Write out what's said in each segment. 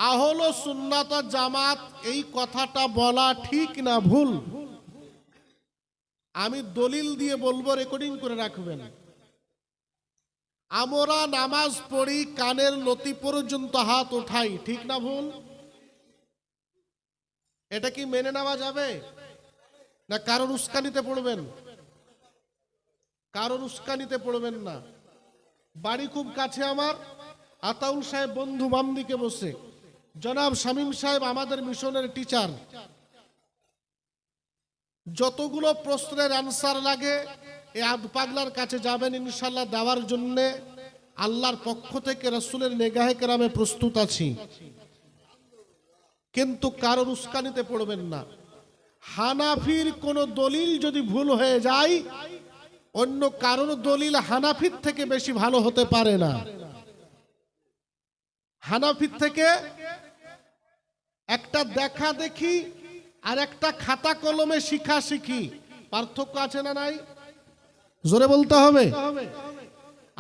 আহলে সুন্নাত ওয়াল জামাত এই কথাটা বলা ঠিক না ভুল? আমি দলিল দিয়ে বলবো, রেকর্ডিং করে রাখবেন। আমরা নামাজ পড়ি, কানের লতি পর্যন্ত হাত ওঠাই, ঠিক না ভুল? এটা কি মেনে নেওয়া যাবে? না কারোর উস্কানিতে পড়বেন? কারোর উস্কানিতে পড়বেন না। বাড়ি খুব কাছে আমার, আতাউল সাহেব বন্ধু বাম দিকে বসে, জনাব শামীম সাহেব আমাদের মিশনের টিচার। যতগুলো প্রশ্নের আনসার লাগে এই আধ পাগলার কাছে যাবেন, ইনশাল্লাহ দেওয়ার জন্য আল্লাহর পক্ষ থেকে রাসূলের নেগাহে কেরামে প্রস্তুত আছি। কিন্তু কারোর উস্কানিতে পড়বেন না। হানাফির কোন দলিল যদি ভুল হয়ে যায়, অন্য কারোর দলিল হানাফির থেকে বেশি ভালো হতে পারে না। হানাফির থেকে একটা দেখা দেখি আর একটা খাতা কলমে শিখা শিখি, পার্থক্য আছে না নাই? জোরে বলতে হবে।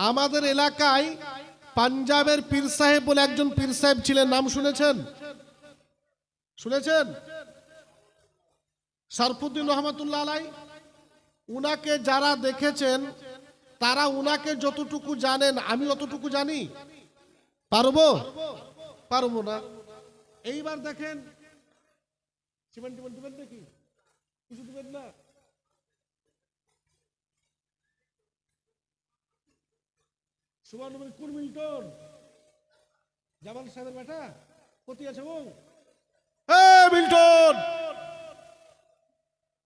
আমাদের এলাকায় পাঞ্জাবের পীর সাহেব বলে একজন পীর সাহেব ছিলেন, নাম শুনেছেন? শুনেছেন? শরফুদ্দিন রহমতুল্লাহ আলাই। উনাকে যারা দেখেছেন তারা উনাকে যতটুকু জানেন আমি অতটুকু জানি। পারবো? পারবো না। এইবার দেখেন, সিমেন্ট টিমেন্ট দিবেন নাকি? কিছু দিবেন না? সুবর্ণপুর কোন মিল্টন? জামাল সাহেবের বেটা কতি আছে বউ? মিল্টন,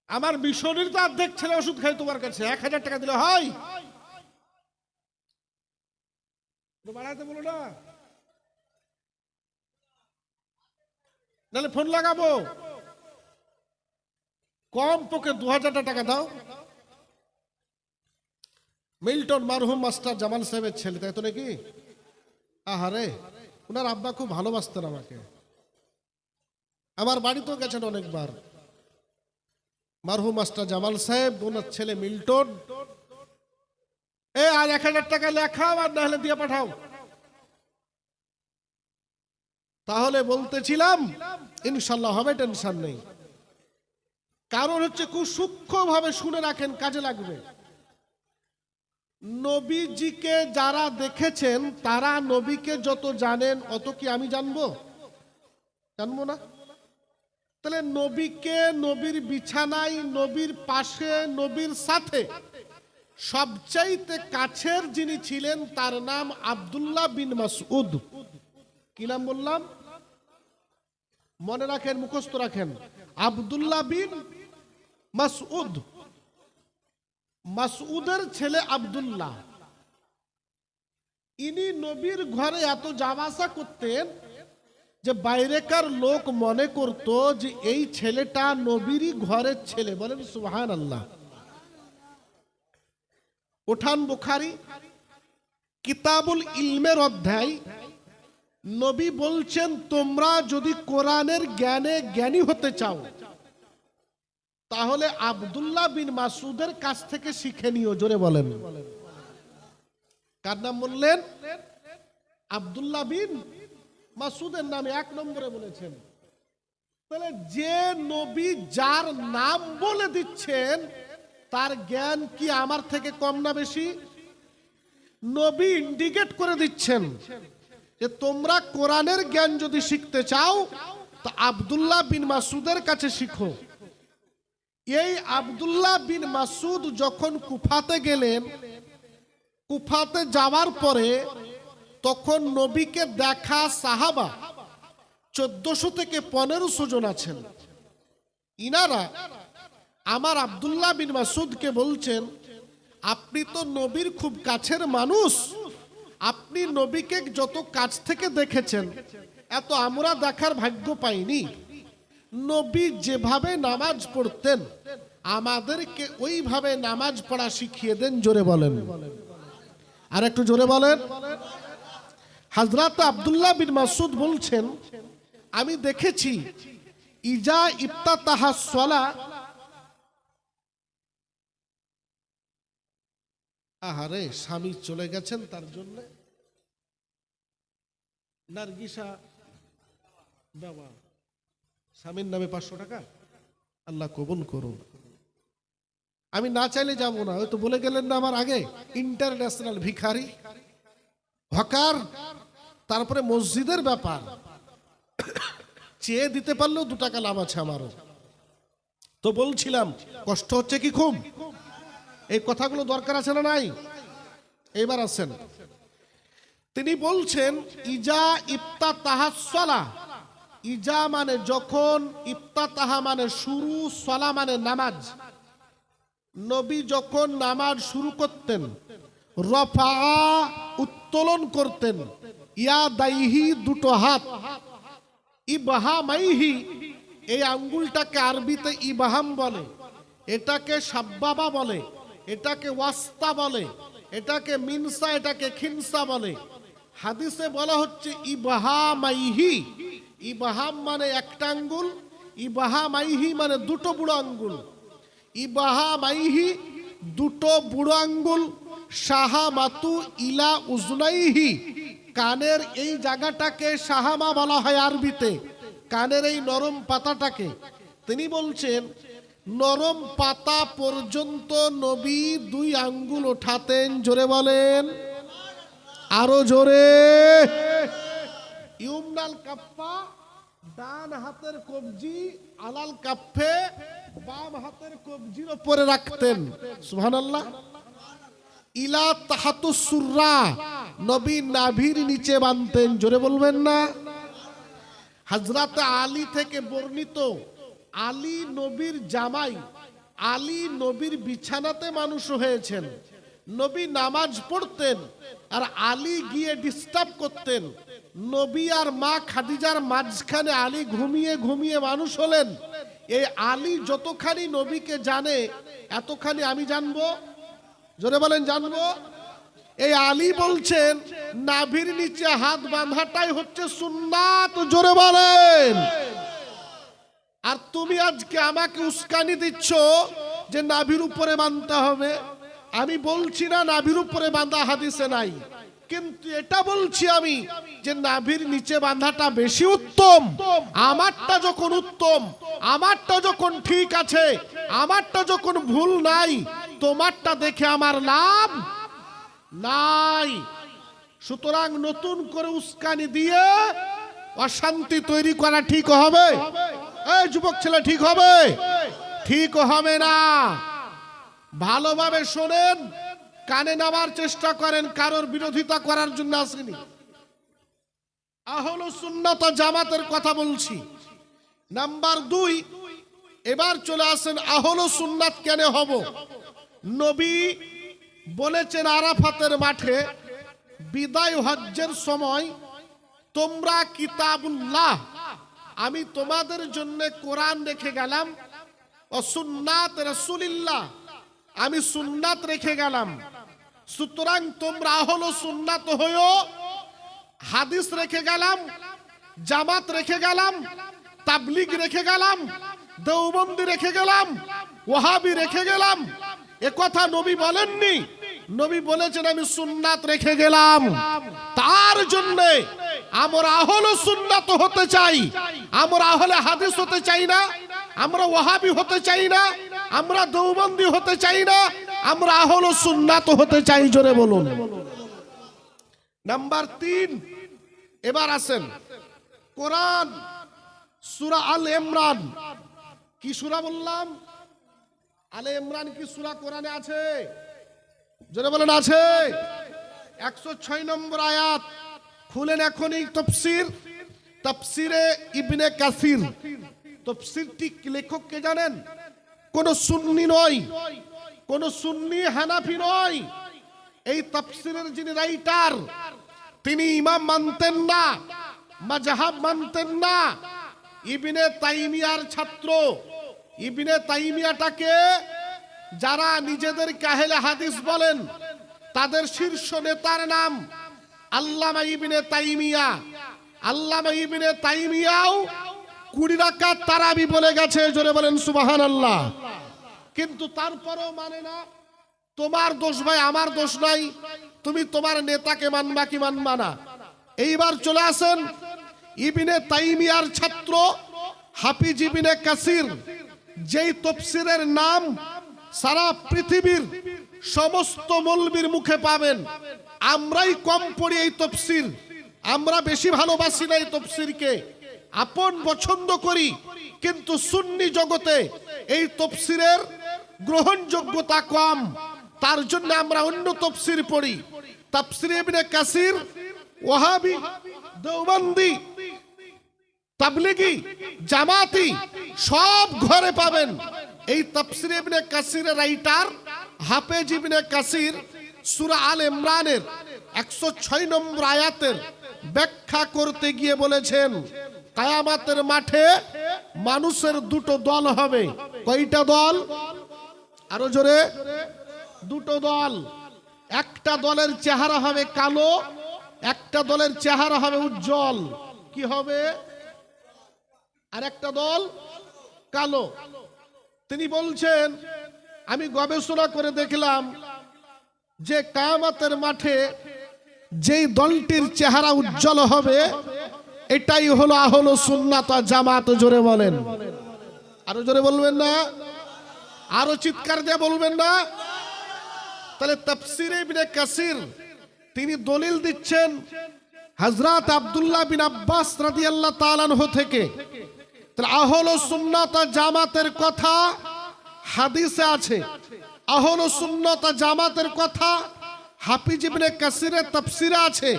আমার মিশনের তো অর্ধেক ছেলে ওষুধ খাই তোমার কাছে, 1000 টাকা দিলে হয়? বাড়াতে বলো না, নাহলে ফোন লাগাবো। কম পক্ষে 2000 টাকা দাও। মিল্টন মারহুম মাস্টার জামাল সাহেবের ছেলে, তাই তো নাকি? আহারে, ওনার আব্বা খুব ভালোবাসতেন আমাকে, আমার বাড়িতেও গেছেন অনেকবার। মারহুম মাস্টার জামাল সাহেব, ওনার ছেলে মিল্টন। আর 1000 টাকা লেখাও আর না হলে দিয়ে পাঠাও। তাহলে বলতেছিলাম ইনশাল্লাহ হবে, টেনশন নেই। কারণ হচ্ছে খুব সূক্ষ্ম ভাবে শুনে রাখেন, কাজে লাগবে। নবীজিকে যারা দেখেছেন তারা নবীকে যত জানেন অত কি আমি জানবো? জানবো না। তাহলে নবীকে, নবীর বিছানায়, নবীর পাশে, নবীর সাথে সবচাইতে কাছের যিনি ছিলেন তার নাম আব্দুল্লাহ বিন মাসউদ। কি নাম বললাম? মনে রাখেন, মুখস্থ রাখেন, আব্দুল্লাহ বিন মাসউদ। মাসউদের ছেলে আব্দুল্লাহ। ইনি নবীর ঘরে এত যাওয়া আসা করতেন যে বাইরেকার লোক মনে করত যে এই ছেলেটা নবীরই ঘরের ছেলে। বলেন সুবহানাল্লাহ। উঠান বুখারী কিতাবুল ইলমের অধ্যায়, নবী বলছেন তোমরা যদি কোরআনের জ্ঞানে জ্ঞানী হতে চাও তাহলে আব্দুল্লাহ বিন মাসউদের কাছ থেকে শিখে নিও। জোরে বলেন। কার নাম বললেন? আব্দুল্লাহ বিন মাসউদের নামে 1 নম্বরে বলেছেন। তাহলে যে নবী যার নাম বলে দিচ্ছেন তার জ্ঞান কি আমার থেকে কম না বেশি? নবী ইন্ডিকেট করে দিচ্ছেন যে তোমরা কোরআনের জ্ঞান যদি শিখতে চাও তো আব্দুল্লাহ বিন মাসউদের কাছে শিখো। এই আব্দুল্লাহ বিন মাসউদ যখন কুফাতে গেলেন, কুফাতে যাওয়ার পরে তখন নবীকে দেখা সাহাবা 1400 থেকে 1500 জন আছেন। ইনারা আমার আব্দুল্লাহ বিন মাসউদকে বলছেন, আপনি তো নবীর খুব কাছের মানুষ, আপনি নবীকে যত কাছ থেকে দেখেছেন এত আমরা দেখার ভাগ্য পাইনি। নবী যেভাবে নামাজ পড়তেন আমাদেরকে ওইভাবে নামাজ পড়া শিখিয়ে দেন। জোরে বলেন, আর একটু জোরে বলেন। হযরত আব্দুল্লাহ বিন মাসউদ বলছেন, আমি দেখেছি ইজা ইফতাতাহা সালা, আহারে স্বামী চলে গেছেন তার জন্য। নার্গিসা বাবা, স্বামীর নামে 500 টাকা, আল্লাহ কবুল করুন। আমি না চাইলে যাবো না, হয়তো বলে গেলেন না আমার আগে, ইন্টারন্যাশনাল ভিখারি হকার, তারপরে মসজিদের ব্যাপার, চেয়ে দিতে পারলেও 2 টাকা লাভ আছে আমারও। তো বলছিলাম কষ্ট হচ্ছে কি খুব, এই কথাগুলো দরকার আছে না নাই? এবার আসেন, তিনি বলছেন ইজা ইফতাতাহা সলা, ইজা মানে যখন, ইফতাতাহা মানে শুরু, সলা মানে নামাজ। নবী যখন নামাজ শুরু করতেন, রফা উত্তোলন করতেন, ইয়া দাইহি 2টো হাত, ইবহামাইহি এই আঙ্গুলটাকে আরবিতে ইবহাম বলে, এটাকে সাব্বাবা বলে, এটাকে ওয়াস্তা বলে, এটাকে মিনসা, এটাকে খিনসা বলে। হাদিসে বলা হচ্ছে ইবহামাইহি, ইবহাম মানে একটা আঙ্গুল, ইবহামাইহি মানে 2টো বুড়ো আঙ্গুল। ইবহামাইহি 2টো বুড়ো আঙ্গুল, শাহামাতু ইলা উজনাইহি কানের এই জায়গাটাকে শাহামা বলা হয় আরবিতে, কানের এই নরম পাতাটাকে। তিনি বলছেন নরম পাতা পর্যন্ত নবী 2 আঙ্গুল ওঠাতেন। জোরে বলেন, আরো জোরে। ইউমনাল কাফা, ডান হাতের কবজি, আলাল কাফে, বাম হাতের কবজির উপরে রাখতেন। সুবহানাল্লাহ। ইলা তাহাতুস সুররা, নবী নাভির নিচে বাঁধতেন। জোরে বলবেন না? হযরত আলী থেকে বর্ণিত, আলী নবীর জামাই, আলী নবীর বিছানাতে মানুষ হয়েছেন। নবী নামাজ পড়তেন আর আলী গিয়ে ডিস্টার্ব করতেন। নবী আর মা খাদিজার মাঝখানে আলী ঘুমিয়ে ঘুমিয়ে মানুষ হলেন। এই আলী যতখানি নবীকে জানে, এতখানি আমি জানবো। জোরে বলেন, জানবো। এই আলী বলছেন নাভির নিচে হাত বাঁধাটাই হচ্ছে সুন্নাত। জোরে বলেন। আর তুমি আজকে আমাকে উস্কানি দিচ্ছ যে নাভির উপরে বাঁধতে হবে। আমি বলছি না নাভির উপরে বাঁধা হাদিসে নাই, কিন্তু এটা বলছি আমি যে নাভির নিচে বাঁধাটা বেশি উত্তম। আমারটা যখন উত্তম, আমারটা যখন ঠিক আছে, আমারটা যখন ভুল নাই, তোমারটা দেখে আমার লাভ নাই। সুতরাং নতুন করে উস্কানি দিয়ে অশান্তি তৈরি করা ঠিক হবে? এই যুবক ছেলে, ঠিক হবে? ঠিক হবে না। ভালোভাবে শোনেন, কানে নেওয়ার চেষ্টা করেন, কারোর বিরোধিতা করার জন্য আসেনি। আহলুস সুন্নাত ওয়াল জামাতের কথা বলছি। নাম্বার 2, এবার চলে আসেন আহলুস সুন্নাত কেন হব। নবী বলেছেন আরাফাতের মাঠে বিদায় হজ্জের সময়, তোমরা কিতাবুল্লাহ, আমি তোমাদের জন্য কোরআন রেখে গেলাম, ও সুন্নাত রাসূলিল্লাহ, আমি সুন্নাত রেখে গেলাম। সুতরাং তোমরা আহলুস সুন্নাত হয়ো। হাদিস রেখে গেলাম, জামাত রেখে গেলাম, তাবলীগ রেখে গেলাম, দেওবন্দি রেখে গেলাম, ওয়াহাবি রেখে গেলাম, এ কথা নবী বলেননি। নবী বলেছেন আমি সুন্নাত রেখে গেলাম। তার জন্য আমরা আহলুস সুন্নাত হতে চাই, আমরা আহলে হাদিস হতে চাই না, আমরা ওয়াহাবি হতে চাই না, আমরা দেওবন্দি হতে চাই না, আমরা আহলুস সুন্নাত হতে চাই। জোরে বলুন। নাম্বার 3, এবার আসেন কোরআন, সূরা আল ইমরান। কি সূরা বললাম? আলে ইমরান কি সূরা কোরআনে আছে? জোরে বলেন, আছে। 106 নম্বর আয়াত খুলেন এখনই। তাফসীর, তাফসীরে ইবনে কাসির। তাফসীরটি লেখক কে জানেন? কোন সুন্নি নয়, কোন সুন্নি হানাফি নয়। এই তাফসীরের যিনি রাইটার, তিনি ইমাম মানতেন না, মাযহাব মানতেন না। ইবনে তাইমিয়ার ছাত্র। ইবনে তাইমিয়াটাকে যারা নিজেদের আহলে হাদিস বলেন, তাদের শীর্ষ নেতার নাম আল্লামা ইবনে তাইমিয়া। আল্লামা ইবনে তাইমিয়াও 20 রাকাত তারাবি বলে গেছে। জোরে বলেন সুবহানাল্লাহ। কিন্তু তারপরেও মানে না। তোমার দোষ ভাই, আমার দোষ নাই। তুমি তোমার নেতাকে মানবা কি মানবা না? এইবার চলে আসেন ইবনে তাইমিয়ার ছাত্র হাফিজ ইবনে কাসির, যেই তফসিরের নাম সারা পৃথিবীর সমস্ত মৌলবীর মুখে পাবেন। আমরাই কম পড়ি এই তফসির, আমরা বেশি ভালোবাসি না এই তফসিরকে, আপন পছন্দ করি, কিন্তু সুন্নি জগতে এই তফসিরের গ্রহণযোগ্যতা কম, তার জন্য আমরা অন্য তফসির পড়ি। তাফসির ইবনে কাসির ওয়াহাবি, দেওবন্দি, তাবলিগি, জামাতি সব ঘরে পাবেন। এই তাফসির ইবনে কাসিরের রাইটার হাফেজ ইবনে কাসির সূরা আল ইমরানের 106 নম্বর আয়াতের ব্যাখ্যা করতে গিয়ে বলেছেন, কিয়ামতের মাঠে মানুষের দুটো দল হবে। কয়টা দল? আরো জোরে। দুটো দল। একটা দলের চেহারা হবে কালো, একটা দলের চেহারা হবে উজ্জ্বল। কি হবে? আর একটা দল কালো। তিনি বলছেন, আমি গবেষণা করে দেখলাম যে কিয়ামতের মাঠে যেই দলটির চেহারা উজ্জ্বল হবে এটাই হলো আহলে সুন্নাত ওয়াল জামাত। জোরে বলেন, আরো জোরে বলবেন না? আরো চিৎকার দিয়ে বলবেন না? তাহলে তাফসির ইবনে কাসির তিনি দলিল দিচ্ছেন হযরত আব্দুল্লাহ বিন আব্বাস রাদিয়াল্লাহু তাআলা আনহু থেকে। তাহলে আহলে সুন্নাত ওয়াল জামাতের কথা হাদিসে আছে, আহলে সুন্নাত ওয়াল জামাতের কথা হাফিজ ইবনে কাসিরের তাফসিরে আছে।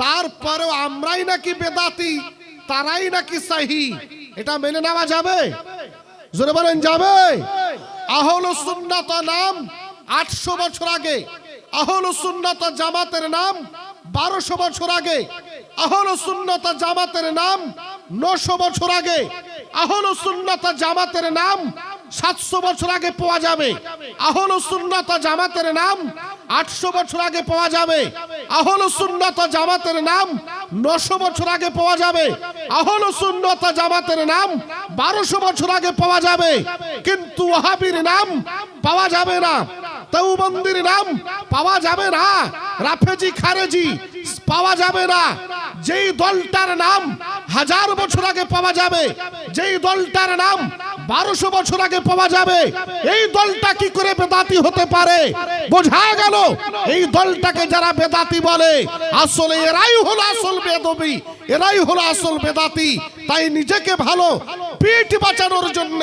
তারপরেও আমরাই নাকি বেদাতি, তারাই নাকি সহি, এটা মেনে নেওয়া যাবে? জোরে বলেন, যাবে? আহলে সুন্নাত নাম 800 বছর আগে, আহলে সুন্নাত জামাতের নাম 1200 বছর আগে, আহলে সুন্নাত জামাতের নাম 900 বছর আগে, আহলে সুন্নাত জামাতের নাম 700 বছর আগে পাওয়া যাবে, আহলে সুন্নাত জামাতের নাম 800 বছর আগে পাওয়া যাবে, আহলে সুন্নাত জামাতের নাম 900 বছর আগে পাওয়া যাবে, আহলে সুন্নাত জামাতের নাম 1200 বছর আগে পাওয়া যাবে, কিন্তু ওয়াহাবির নাম পাওয়া যাবে না, দেওবন্দির নাম পাওয়া যাবে না, রাফেজি খারেজি পাওয়া যাবে না। যেই দলটার নাম 1000 বছর আগে পাওয়া যাবে, যেই দলটার নাম 1200 বছর আগে পাওয়া যাবে, এই দলটা কি করে বেদাতি হতে পারে? বোঝা গেল এই দলটাকে যারা বেদাতি বলে আসলে এরাই হলো আসল বেদবি, এরাই হলো আসল বেদাতি। তাই নিজেকে ভালো পিঠ বাঁচানোর জন্য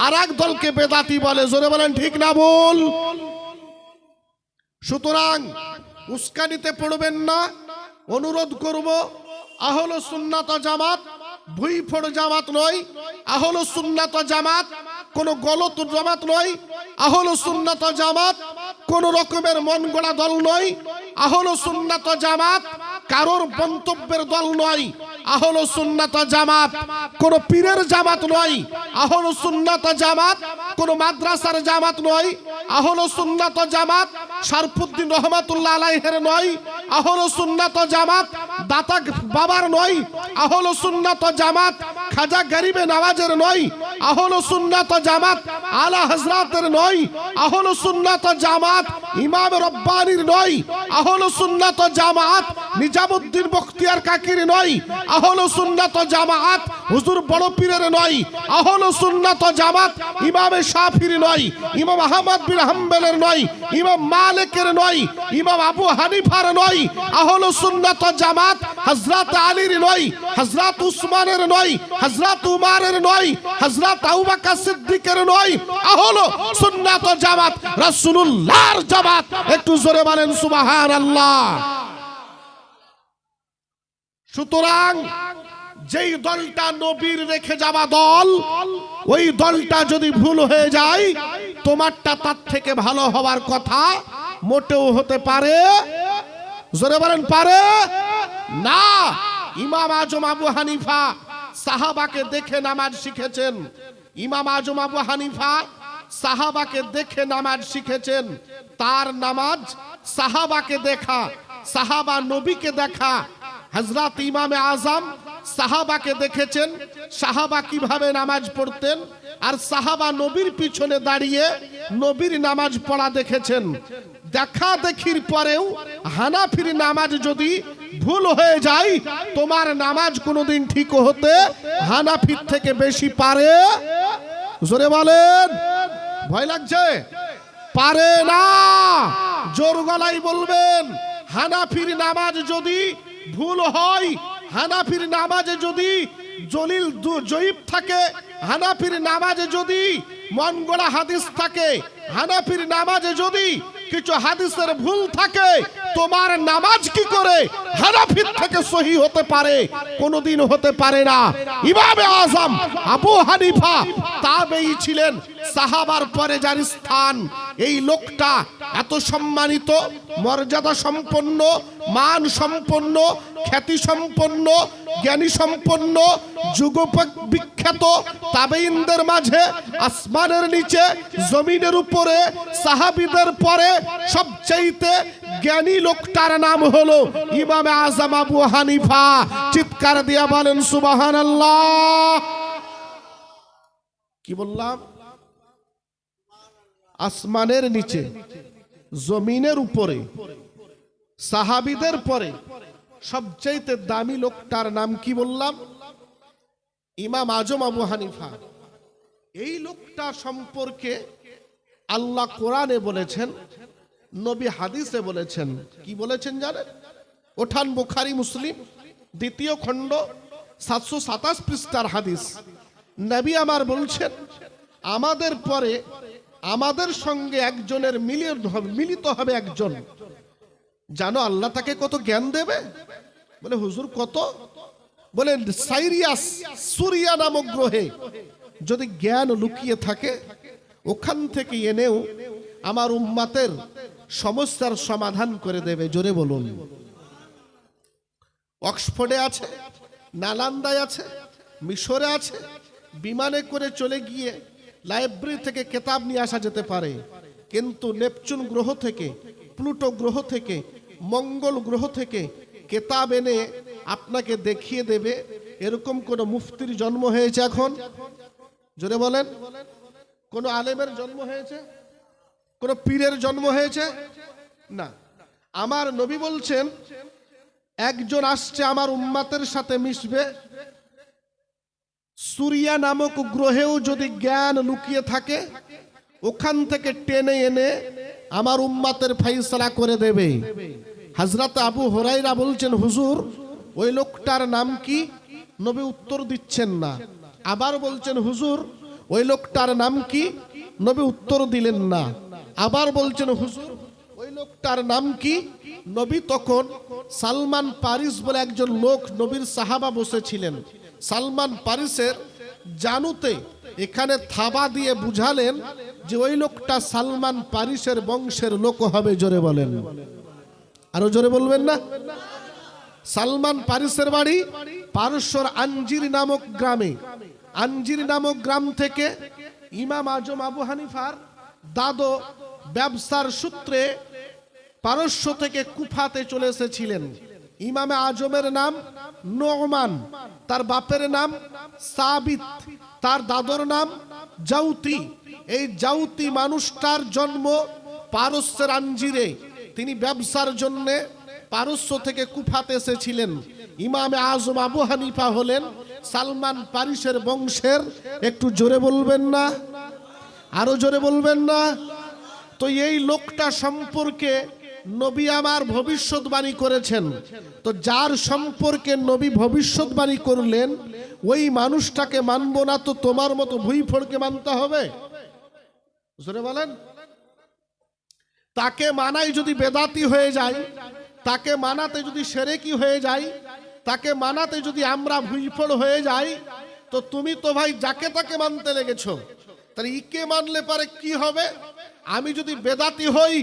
আরেক দলকে বেদাতি বলে। জোরে বলেন ঠিক না বল? সুতরাং উস্কানিতে পড়বেন না, অনুরোধ করব। আহলে সুন্নাত জামাত ভুইফোড় জামাত নয়, আহলে সুন্নাত জামাত কোন গলত জামাত নয়, আহলে সুন্নাত জামাত কোন রকমের মন গড়া দল নয়, আহলে সুন্নাত জামাত কারোর মন্তব্যের দল নয়, আহলে সুন্নাত জামাত কোন পীরের জামাত নয়, আহলে সুন্নাত জামাত কোন মাদ্রাসার জামাত নয়, আহলে সুন্নাত জামাত শরফুদ্দিন রহমাতুল্লাহ আলাইহির নয়, আহলে সুন্নাত জামাত দাতা বাবার নয়, আহলে সুন্নাত জামাত খাজা গরিবে নওয়াজের নয়, আহলে সুন্নাত জামাত আলা হযরতের নয়, আহলে সুন্নাত জামাত ইমাম রব্বানির নয়, আহলে সুন্নাত জামাত নিজামউদ্দিন বখতিয়ার কাকির নয়, আহলে সুন্নাত জামাত হুজুর বড় পীরের নয়, আহলে সুন্নাত জামাত ইমাম শাফির নয়, ইমাম আহমদ বিন হাম্বলের নয়, ইমাম মালিকের নয়, ইমাম আবু হানিফার নয়, আহলে সুন্নাত জামাত হযরত আলীর নয়, হযরত উসমানের নয়, হযরত উমরের নয়, হযরত আবু বকর সিদ্দিকের নয়, আহলে সুন্নাত জামাত রাসূলুল্লাহর জামাত। একটু জোরে বলেন সুবহানাল্লাহ। সুতরাং যেই দলটা নবীর রেখে যাওয়া দল, ওই দলটা যদি ভুল হয়ে যায় তোমারটা তার থেকে ভালো হওয়ার কথা মোটেও হতে পারে? জোরে বলেন পারে না। ইমাম আজম আবু হানিফা সাহাবাকে দেখে নামাজ শিখেছেন, ইমাম আজম আবু হানিফা সাহাবাকে দেখে নামাজ শিখেছেন। তার নামাজ সাহাবাকে দেখা, সাহাবা নবীকে দেখা। হযরত ইমামে আজম সাহাবাকে দেখেছেন সাহাবা কিভাবে নামাজ পড়তেন, আর সাহাবা নবীর পিছনে দাঁড়িয়ে নবীর নামাজ পড়া দেখেছেন। দেখা দেখির পরেও হানাফির নামাজ যদি ভুল হয়ে যায়, তোমার নামাজ কোনোদিন ঠিক হতে হানাফির থেকে বেশি পারে? জোরে বলেন, ভয় লাগছে? পারে না। জোর গলায় বলবেন, হানাফির নামাজ যদি ভুল হয়, হানাফির নামাজে যদি জলিল জয়ীব থাকে, হানাফির নামাজে যদি মন গড়া হাদিস থাকে, হানাফির নামাজে যদি কিছু হাদিসের ভুল থাকে, তোমার নামাজ কি করে হানাফির থেকে সহি হতে পারে? কোনোদিন হতে পারে না। ইমামে আজম আবু হানিফা তাবেঈ ছিলেন, সাহাবার পরে যার স্থান। এই লোকটা এত সম্মানিত, মর্যাদা সম্পন্ন, মান সম্পন্ন, খ্যাতি সম্পন্ন, জ্ঞানী সম্পন্ন, যুগ বিখ্যাত তাবেঈনদের মাঝে, আসমানের নিচে জমিনের উপরে সাহাবীদের পরে সবচেয়ে জ্ঞানী লোকটার নাম হলো ইমামে আজম আবু হানিফা। চিৎকার দিয়া বলেন সুবহানাল্লাহ। কি বললাম? আসমানের নিচে জমিনের উপরে সাহাবীদের পরে সবচেয়ে দামি লোকটার নাম কি বললাম? ইমাম আজম আবু হানিফা। এই লোকটা সম্পর্কে আল্লাহ কোরআনে বলেছেন, নবী হাদিসে বলেছেন। কি বলেছেন জানেন? ওঠান বুখারী মুসলিম দ্বিতীয় খণ্ড 727 পৃষ্ঠার হাদিস। নবী আমার বলছেন, আমাদের পরে আমাদের সঙ্গে একজনের মিলিত হবে একজন, জানো আল্লাহ তাকে কত জ্ঞান দেবে? বলে হুজুর কত? বলে সাইরিয়াস সুরিয়া নামক গ্রহে যদি জ্ঞান লুকিয়ে থাকে, ওখান থেকে এনেও আমার উম্মাতের সমস্যার সমাধান করে দেবে। জোরে বলুন। অক্সফোর্ডে আছে, নালান্দায় আছে, মিশরে আছে। বিমানে করে চলে গিয়ে লাইব্রেরি থেকে কেতাব নিয়ে আসা যেতে পারে, কিন্তু নেপচুন গ্রহ থেকে, প্লুটো গ্রহ থেকে, মঙ্গল গ্রহ থেকে কেতাব এনে আপনাকে দেখিয়ে দেবে। এরকম কোন মুফতির জন্ম হয়েছে এখন? জোরে বলেন। কোন আলেমের জন্ম হয়েছে? কোন পীরের জন্ম হয়েছে? না। আমার নবী বলছেন, একজন আসছে আমার উম্মাতের সাথে মিশবে, সুরিয়া নামক গ্রহেও যদি জ্ঞান লুকিয়ে থাকে, ওখান থেকে টেনে এনে আমার উম্মাতের ফাইসলা করে দেবে। হযরত আবু হুরায়রা বলছেন, হুজুর ওই লোকটার নাম কি? নবী উত্তর দিচ্ছেন না। আবার বলছেন, হুজুর ওই লোকটার নাম কি? নবী উত্তর দিলেন না। আবার বলছেন, হুজুর ওই লোকটার নাম কি? নবী তখন সালমান পারিস বলে একজন লোক নবীর সাহাবা বসেছিলেন, সালমান পারিসের জানুতে এখানে থাবা দিয়ে বুঝালেন যে ওই লোকটা সালমান পারিসের বংশের লোক হবে। জোরে বলেন, আরো জোরে বলবেন না? সালমান পারিসের বাড়ি পারস্যর আঞ্জির নামক গ্রামে। আঞ্জির নামক গ্রাম থেকে ইমাম আজম আবু হানিফার দাদো ব্যবসার সূত্রে পারস্য থেকে কুফাতে চলে এসেছিলেন। ইমামে আজমের নাম নোমান, তার বাপের নাম সাবিত, তার দাদর নাম জাউতি। এই জাউতি মানুষটার জন্ম পারস্যের আঞ্জিরে। তিনি ব্যবসার জন্য পারস্য থেকে কুফাতে এসেছিলেন। ইমামে আজম আবু হানিফা হলেন সালমান পারিসের বংশের। একটু জোরে বলবেন না? আরো জোরে বলবেন না? তো এই লোকটা সম্পর্কে নবী আমার ভবিষ্যৎবাণী করেছেন। তো যার সম্পর্কে নবী ভবিষ্যৎবাণী করলেন, ওই মানুষটাকে মানবো না তো তোমার মতো ভুঁইফোড়কে মানতে হবে? জোরে বলেন। তাকে মানাই যদি বেদাতি হয়ে যায়, তাকে মানাতে যদি সেরেকি হয়ে যায়, তাকে মানাতে যদি আমরা ভুঁইফোড় হয়ে যাই, তো তুমি তো ভাই যাকে তাকে মানতে লেগেছো। তাহলে ইকে মানলে পারে কি হবে? আমি যদি বেদাতি হই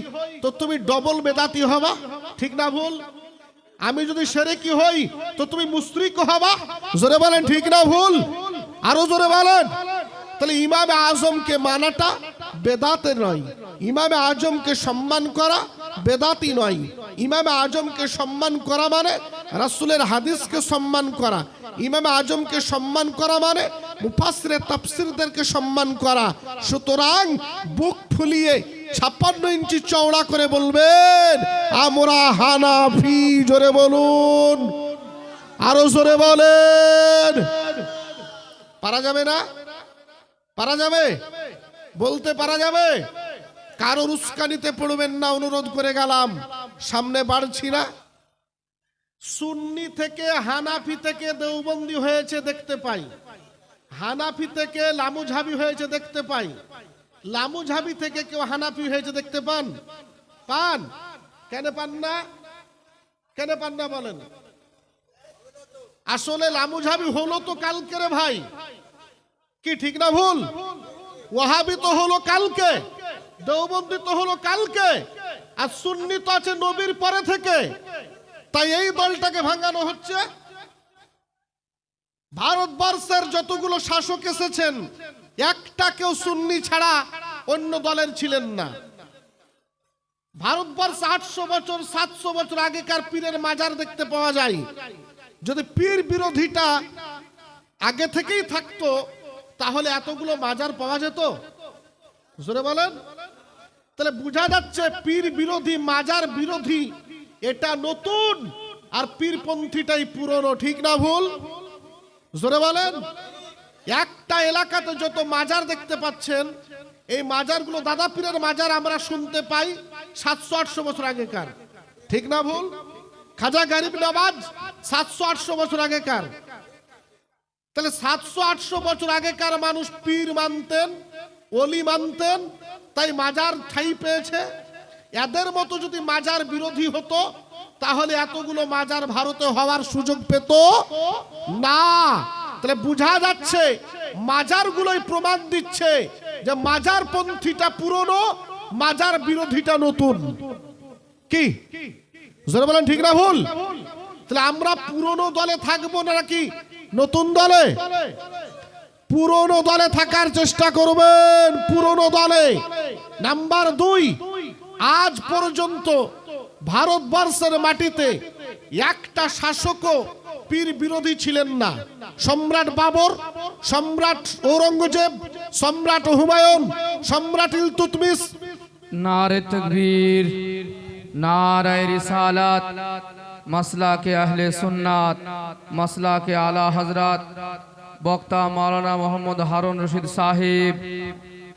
তো তুমি ডবল বেদাতি হবা, ঠিক না ভুল? আমি যদি সেরেকি হই তো তুমি মুশরিক হবা। জোরে বলেন, ঠিক না ভুল? আরো জোরে বলেন। তাহলে ইমামে আজমকে মানাটা বেদাতে নয়, ইমামে আজমকে সম্মান করা বেদাতি নয়। ইমামে আজমকে সম্মান করা মানে রাসূলের হাদিসকে সম্মান করা। ইমামে আজমকে সম্মান করা মানে মুফাসসিরে তাফসীরদেরকে সম্মান করা। সুতরাং বুক ফুলিয়ে 56 ইঞ্চি চওড়া করে বলবেন আমরা হানাফি। জোরে বলুন, আরো জোরে বলেন। পারা যাবে না? পারা যাবে? বলতে পারা যাবে? কারোর উস্কানিতে পড়বেন না, অনুরোধ করে গেলাম, সামনে বাড়ছি না। সুন্নি থেকে হানাফি থেকে দেওবন্দি হয়েছে দেখতে পাই, হানাফি থেকে লামুঝাবি হয়েছে দেখতে পাই, লামুঝাবি থেকে কেউ হানাফি হয়েছে দেখতে পান? পান? কেন পান না? কেন পান না বলেন? আসলে লামুঝাবি হলো তো কালকে রে ভাই, কি ঠিক না ভুল? ওয়াহাবি তো হলো কালকে, দেওবন্দি তো হলো কালকে, আর সুন্নি তো আছে নবীর পরে থেকে। তাই এই দলটাকে ভাঙানো হচ্ছে। ভারতবর্ষের যতগুলো শাসক এসেছেন একটা কেউ সুন্নি ছাড়া অন্য দলের ছিলেন না। ভারতবর্ষ 800 বছর 700 বছর আগেকার পীরের মাজার দেখতে পাওয়া যায়। যদি পীর বিরোধীটা আগে থেকেই থাকতো তাহলে এতগুলো মাজার পাওয়া যেত? জোরে বলেন। তাহলে বোঝা যাচ্ছে পীর বিরোধী মাজার বিরোধী এটা নতুন, আর পীরপন্থীটাই পুরনো। ঠিক না ভুল? জোরে বলেন। একটা এলাকাতে যত মাজার দেখতে পাচ্ছেন এই মাজারগুলো দাদা পীরের মাজার আমরা শুনতে পাই 700-800 বছর আগেকার। ঠিক না ভুল? খাজা গরিব নওয়াজ 700-800 বছর আগেকার। তাহলে 700-800 বছর আগেকার মানুষ পীর মানতেন, ওলি মানতেন, তাই মাজার ঠাঁই পেয়েছে। এদের মতো যদি মাজার বিরোধী হতো তাহলে এতগুলো মাজার ভারতে হওয়ার সুযোগ পেত না। তাহলে বোঝা যাচ্ছে মাজারগুলোই প্রমাণ দিচ্ছে যে মাজার পন্থীটা পুরনো, মাজার বিরোধীটা নতুন। কি জোরে বলেন, ঠিক না ভুল? তাহলে আমরা পুরনো দলে থাকবো না নাকি নতুন দলে? পুরনো দলে থাকার চেষ্টা করবেন, পুরনো দলে। নাম্বার 2, আজ পর্যন্ত ভারতবর্ষের মাটিতে একটা শাসকও পীর বিরোধী ছিলেন না। সম্রাট বাবর, সম্রাট ঔরঙ্গজেব, সম্রাট হুমায়ুন, সম্রাট ইলতুৎমিশ। নারে তাকবীর, নারায়ে রিসালাত, মাসলাকে আহলে সুন্নাত, মাসলাকে আলা হযরত বক্তা মাওলানা মোহাম্মদ হারুন রশিদ সাহেব।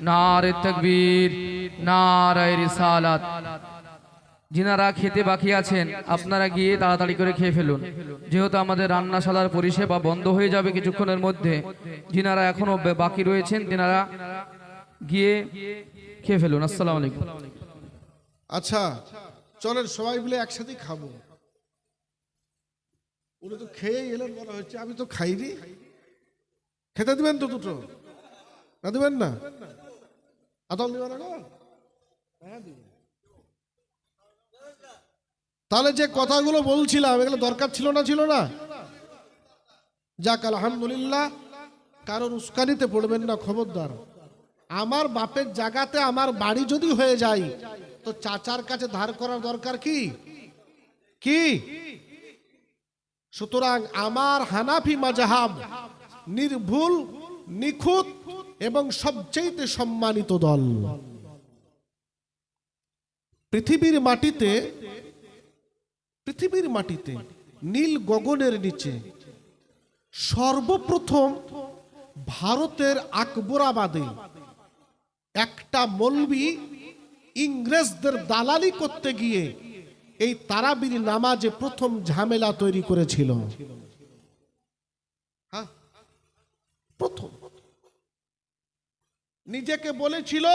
নারে তাকবীর, নারায়ে রিসালাত। যিনারা খেতে বাকি আছেন আপনারা গিয়ে তাড়াতাড়ি করে খেয়ে ফেলুন, যেহেতু আমাদের রান্নাশালার পরিষেবা বন্ধ হয়ে যাবে কিছুক্ষণের মধ্যে। যিনারা এখনো বাকি রয়েছেন তিনারা গিয়ে খেয়ে ফেলুন। আসসালামু আলাইকুম। আচ্ছা চলেন সবাই মিলে একসাথে খাবো। উনি তো খেয়ে এলেন বলা হচ্ছে, আমি তো খাইনি। খেতে দিবেন তো দুটো? না দিবেন না? আদল দিবেন না? হ্যাঁ দিবেন। তাহলে যে কথাগুলো বলছিলাম এগুলো দরকার ছিল না? ছিল না? যাক আলহামদুলিল্লাহ। কারোর উস্কানিতে পড়বেন না, খবরদার। আমার বাপের জায়গাতে আমার বাড়ি যদি হয়ে যায় তো চাচার কাছে ধার করার দরকার কি? কি? সুতরাং আমার হানাফি মাযহাব নির্ভুল, নিখুঁত এবং সবচেয়ে সম্মানিত দল। পৃথিবীর মাটিতে নীল গগনের নিচে সর্বপ্রথম ভারতের আকবরাবাদে একটা মৌলবি ইংরেজদের দালালি করতে গিয়ে এই তারাবির নামাজে প্রথম ঝামেলা তৈরি করেছিল। হ্যাঁ, প্রথম নিজেকে বলেছিল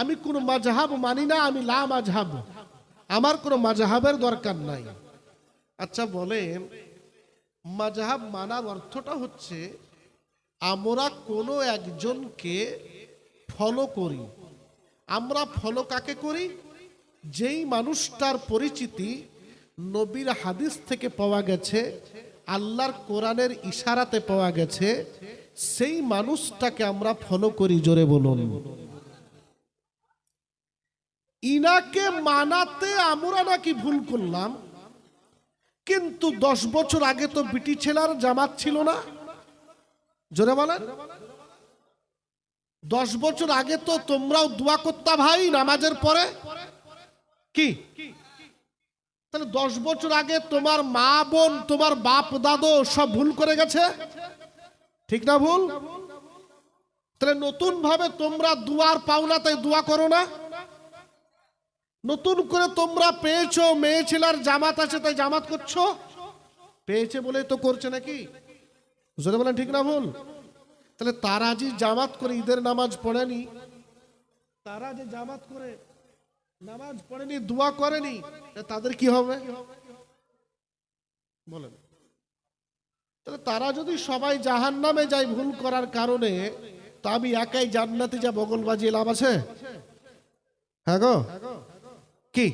আমি কোন মাযহাব মানি না, আমি লা মাযহাব, আমার কোনো মাযহাবের দরকার নাই। আচ্ছা বলেন, মাযহাব মানার অর্থটা হচ্ছে আমরা কোনো একজনকে ফলো করি। আমরা ফলো কাকে করি? যেই মানুষটার পরিচিতি নবীর হাদিস থেকে পাওয়া গেছে, আল্লাহর কোরআনের ইশারাতে পাওয়া গেছে, সেই মানুষটাকে আমরা ফলো করি। জোরে বলুন। ইনাকে মানাতে আমরা নাকি ভুল করলাম, কিন্তু 10 বছর আগে তো বিটি ছেলার জামাত ছিল না? জোরে বলেন। 10 বছর আগে তো তোমরাও দোয়া করতা ভাই নামাজের পরে, কি তাহলে 10 বছর আগে তোমার মা বোন তোমার বাপ দাদু সব ভুল করে গেছে, ঠিক না ভুল? তাহলে নতুন ভাবে তোমরা দুয়ার পাও না, তাই দোয়া করো না। নতুন করে তোমরা পেয়েছো, মেয়ে ছেলের জামাত আছে তাই জামাত করছো, পেয়েছে বলেই তো করছে নাকি? বুঝতে বলেন ঠিক না ভুল? তাহলে তারা যে জামাত করে ঈদের নামাজ পড়েনি, তারা যে জামাত করে নামাজ পড়েনি, দোয়া করেনি, তাদের কি হবে বলেন? তাহলে তারা যদি সবাই জাহান্নামে যায় ভুল করার কারণে, তা আমি একাই জান্নাতে যা বগল বাজিয়ে লাভ আছে? হ্যাঁ গো, কি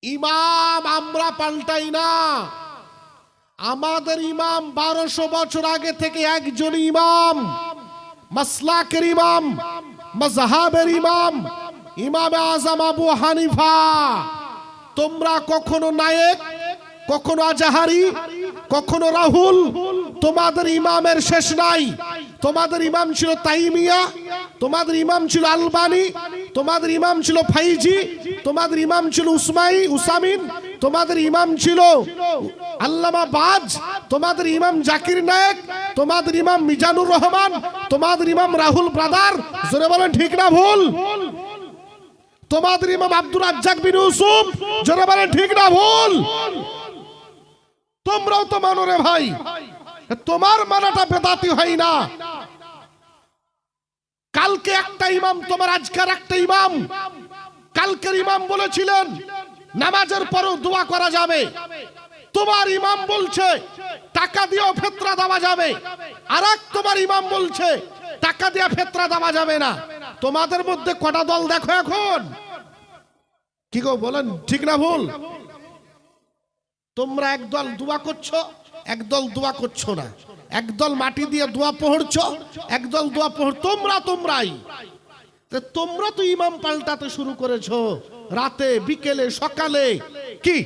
ইমাম আমরা পাল্টাই না। আমাদের ইমাম 1200 বছর আগে থেকে একজন ইমাম, মাসলাকের ইমাম, মাযহাবের ইমাম, ইমামে আযম আবু হানিফা। তোমরা কখনো নায়েক, কখনো আজাহারি, কখনো রাহুল, তোমাদের ইমামের শেষ নাই। তোমাদের ইমাম ছিল তাইমিয়া, তোমাদের ইমাম ছিল আলবানি, তোমাদের ইমাম ছিল ফাইজি, তোমাদের ইমাম ছিল উসামিন, তোমাদের ইমাম ছিল আল্লামা বাজ, তোমাদের ইমাম জাকির নায়েক, তোমাদের ইমাম মিজানুর রহমান, তোমাদের ইমাম রাহুল ব্রাদার। জোরে বলেন ঠিক না ভুল? তোমাদের ইমাম আব্দুর রাজ্জাক বিন ইউসুফ। জোরে বলেন ঠিক না ভুল? তোমরাও তো মানো রে ভাই, তোমার মানাটা বেদাতি হয় না। কালকে একটা ইমাম, তোমার আজকের একটা ইমাম। কালকের ইমাম বলেছিলেন নামাজের পরেও দোয়া করা যাবে, তোমার ইমাম বলছে টাকা দিয়ে ফেতরা দেওয়া যাবে। আর এক তোমার ইমাম বলছে টাকা দিয়ে ফেতরা দেওয়া যাবে না। তোমাদের মধ্যে কটা দল দেখো এখন? কি গো বলেন ঠিক না ভুল? তোমরা একদল দোয়া করছো, একদল দোয়া করছো না, একদল মাটি দিয়ে দোয়া পড়ছো, একদল দোয়া পড়। তোমরাই তোমরা তো ইমাম পাল্টাতে শুরু করেছো রাতে, বিকেলে, সকালে, কি?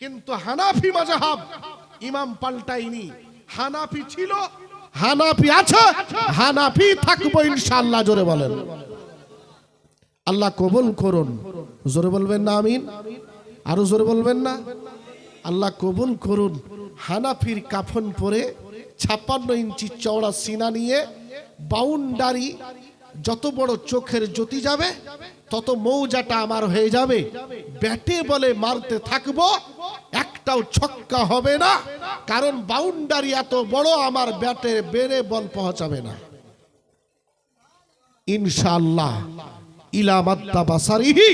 কিন্তু হানাফি মাযহাব ইমাম পাল্টায়নি। হানাফি ছিল, হানাফি আছে, হানাফি থাকবো ইনশাআল্লাহ। জোরে বলেন আল্লাহ কবুল করুন। জোরে বলবেন না আমিন? আরো জোরে বলবেন না? আল্লাহ কবুল করুন। হানাফির কাফন পরে 56 ইঞ্চি চওড়া সিনা নিয়ে, বাউন্ডারি, যত বড় চোখের জ্যোতি যাবে তত মৌজাটা আমার হয়ে যাবে। ব্যাটে বলে মারতে থাকবো, একটাও ছক্কা হবে না, কারণ বাউন্ডারি এত বড়, আমার ব্যাটে বেড়ে বল পৌঁছাবে না ইনশাআল্লাহ। ইলা মাদ্দা বাসারিহি,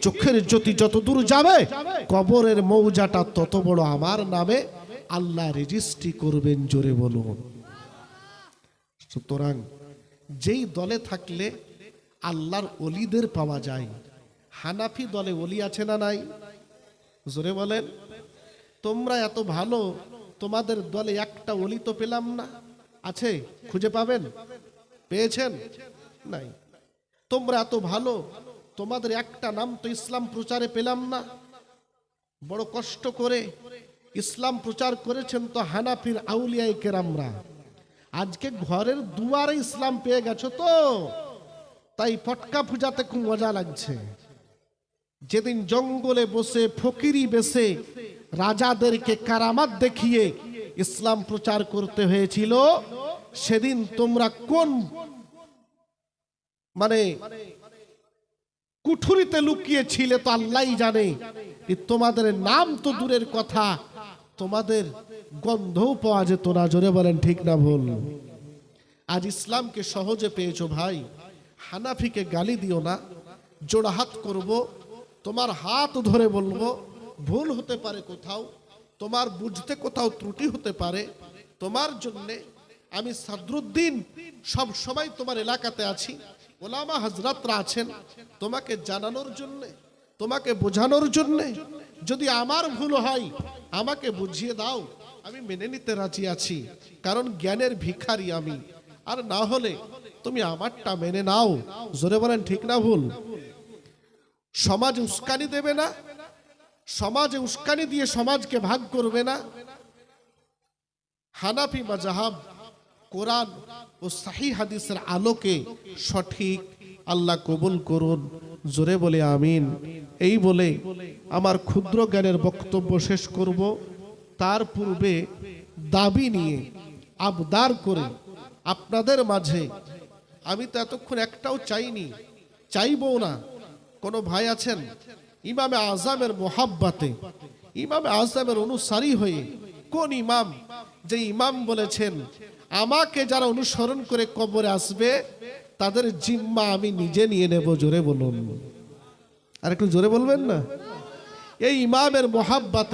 চোখের জ্যোতি যত দূর যাবে কবরের মৌজাটা তত বড় আমার নামে আল্লাহ রেজিস্ট্রি করবেন। জোরে বলুন। সুতরাং যেই দলে থাকলে আল্লাহর ওলিদের পাওয়া যায়। হানাফি দলে ওলি আছে না নাই? জোরে বলেন। তোমরা এত ভালো, তোমাদের দলে একটা ওলি তো পেলাম না। আছে? খুঁজে পাবেন? পেয়েছেন? নাই। তোমরা এত ভালো, তোমাদের একটা নাম তো ইসলাম প্রচারে পেলাম না। বড় কষ্ট করে ইসলাম প্রচার করেছেন তো হানাফির আউলিয়ায়ে কেরামরা। আজকে ঘরের দুয়ারে ইসলাম পেয়ে গেছো তো, তাই ফটকা পূজাতে খুব মজা লাগছে। যেদিন জঙ্গলে বসে ফকিরি বেশে রাজাদেরকে কারামাত দেখিয়ে ইসলাম প্রচার করতে হয়েছিল, সেদিন তোমরা কোন কুঠুরিতে লুকিয়েছিলে তো আল্লাহই জানে। তোমাদের নাম তো দূরের কথা, তোমাদের গন্ধও পাওয়া যেত না। জোরে বলেন ঠিক না ভুল? আজ ইসলামকে সহজে পেয়েছো ভাই। হানাফিকে গালি দিও না, জোড়হাত করব, তোমার হাত ধরে বলবো ভুল হতে পারে কোথাও, তোমার বুঝতে কোথাও ত্রুটি হতে পারে। তোমার জন্যে আমি সাদরুদ্দিন সব সময় তোমার এলাকাতে আছি, ওলামা হযরতরা আছেন তোমাকে জানানোর জন্যে, তোমাকে বোঝানোর জন্যে। যদি আমার ভুল হয় আমাকে বুঝিয়ে দাও, আমি মেনে নিতে রাজি আছি, কারণ জ্ঞানের ভিখারি আমি। আর না হলে তুমি আমারটা মেনে নাও। জোরে বলেন ঠিক না ভুল? সমাজ উস্কানি দেবে না, সমাজে উস্কানি দিয়ে সমাজকে ভাগ করবে না। হানাফি মাযহাব কোরআন ও সহিহ হাদিসের আলোকে সঠিক আল্লাহ কবুল করুন। জোরে বলে আমিন। এই বলে আমার ক্ষুদ্র জ্ঞানের বক্তব্য শেষ করব। তার পূর্বে দাবি নিয়ে আবদার করে আপনাদের মাঝে, আমি তো এতক্ষণ একটাও চাইনি, চাইবো না। কোন ভাই আছেন ইমামে আজমের মোহাব্বাতে, ইমামে আজমের অনুসারী হয়ে, কোন ইমাম, যে ইমাম বলেছেন আমাকে যারা অনুসরণ করে কবরে আসবে তাদের জিম্মা আমি নিজে নিয়ে নেব? জোরে বলুন, আর একটু জোরে বলবেন না। এই ইমামের মোহাব্বাতে